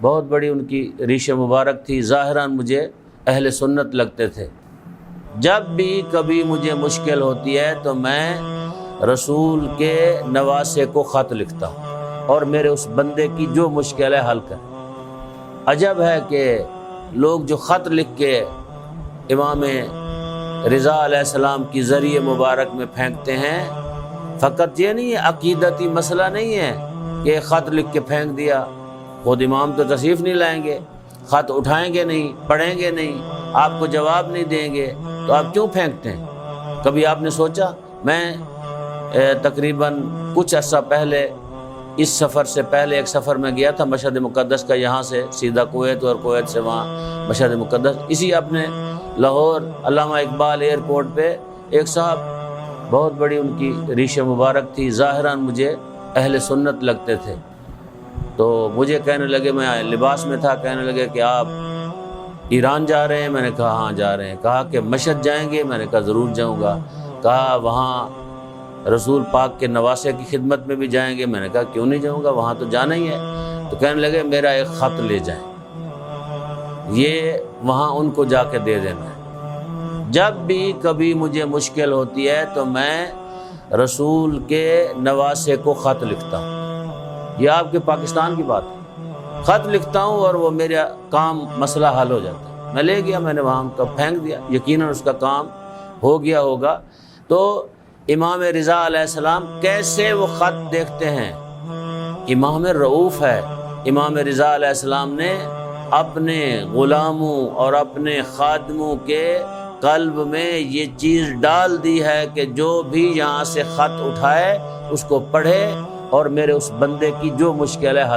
بہت بڑی ان کی ریش مبارک تھی، ظاہراً مجھے اہل سنت لگتے تھے۔ جب بھی کبھی مجھے مشکل ہوتی ہے تو میں رسول کے نواسے کو خط لکھتا ہوں اور میرے اس بندے کی جو مشکل ہے حل کرے۔ عجب ہے کہ لوگ جو خط لکھ کے امام رضا علیہ السلام کی ذریعہ مبارک میں پھینکتے ہیں، فقط یہ نہیں ہے، عقیدتی مسئلہ نہیں ہے کہ خط لکھ کے پھینک دیا، خود امام تو تشریف نہیں لائیں گے، خط اٹھائیں گے نہیں، پڑھیں گے نہیں، آپ کو جواب نہیں دیں گے، تو آپ کیوں پھینکتے ہیں؟ کبھی آپ نے سوچا؟ میں تقریباً کچھ عرصہ پہلے اس سفر سے پہلے ایک سفر میں گیا تھا مشہد مقدس کا، یہاں سے سیدھا کویت اور کویت سے وہاں مشہد مقدس۔ اسی اپنے لاہور علامہ اقبال ایئرپورٹ پہ ایک صاحب، بہت بڑی ان کی ریش مبارک تھی، ظاہراً مجھے اہل سنت لگتے تھے، تو مجھے کہنے لگے، میں لباس میں تھا، کہنے لگے کہ آپ ایران جا رہے ہیں؟ میں نے کہا ہاں جا رہے ہیں۔ کہا کہ مشہد جائیں گے؟ میں نے کہا ضرور جاؤں گا۔ کہا وہاں رسول پاک کے نواسے کی خدمت میں بھی جائیں گے؟ میں نے کہا کیوں نہیں جاؤں گا، وہاں تو جانا ہی ہے۔ تو کہنے لگے میرا ایک خط لے جائیں، یہ وہاں ان کو جا کے دے دینا ہے۔ جب بھی کبھی مجھے مشکل ہوتی ہے تو میں رسول کے نواسے کو خط لکھتا ہوں۔ یہ آپ کے پاکستان کی بات ہے، خط لکھتا ہوں اور وہ میرا کام مسئلہ حل ہو جاتا ہے۔ میں لے گیا، میں نے وہاں کا پھینک دیا، یقیناً اس کا کام ہو گیا ہوگا۔ تو امام رضا علیہ السلام کیسے وہ خط دیکھتے ہیں؟ امام رؤوف ہے۔ امام رضا علیہ السلام نے اپنے غلاموں اور اپنے خادموں کے قلب میں یہ چیز ڈال دی ہے کہ جو بھی یہاں سے خط اٹھائے اس کو پڑھے اور میرے اس بندے کی جو مشکل ہے حل